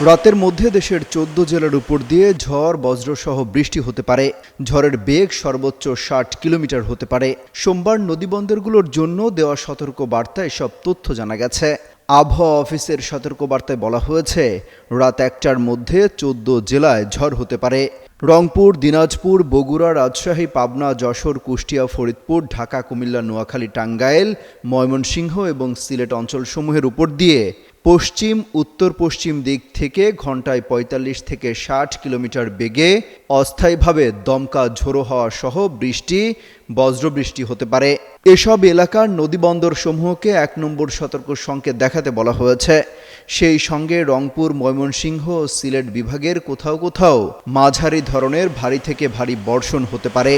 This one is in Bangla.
রাতের মধ্যে দেশের ১৪ জেলার উপর দিয়ে ঝড় বজ্রসহ বৃষ্টি হতে পারে। ঝড়ের বেগ সর্বোচ্চ ৬০ কিলোমিটার হতে পারে। সোমবার নদীবন্দরগুলোর জন্য দেওয়া সতর্ক বার্তায় এসব তথ্য জানা গেছে। আবহাওয়া অফিসের সতর্কবার্তায় বলা হয়েছে, রাত ১টার মধ্যে ১৪ জেলায় ঝড় হতে পারে। রংপুর, দিনাজপুর, বগুড়া, রাজশাহী, পাবনা, যশোর, কুষ্টিয়া, ফরিদপুর, ঢাকা, কুমিল্লা, নোয়াখালী, টাঙ্গাইল, ময়মনসিংহ এবং সিলেট অঞ্চলসমূহের উপর দিয়ে পশ্চিম উত্তর পশ্চিম দিক থেকে ঘন্টায় ৪৫ থেকে ৬০ কিলোমিটার বেগে অস্থায়ীভাবে দমকা ঝোড়ো হাওয়া সহ বৃষ্টি, বজ্রবৃষ্টি হতে পারে। এসব এলাকার নদীবন্দর সমূহকে ১ নম্বর সতর্ক সংকেত দেখাতে বলা হয়েছে। সেই সঙ্গে রংপুর, ময়মনসিংহ ও সিলেট বিভাগের কোথাও কোথাও মাঝারি ধরনের ভারী থেকে ভারী বর্ষণ হতে পারে।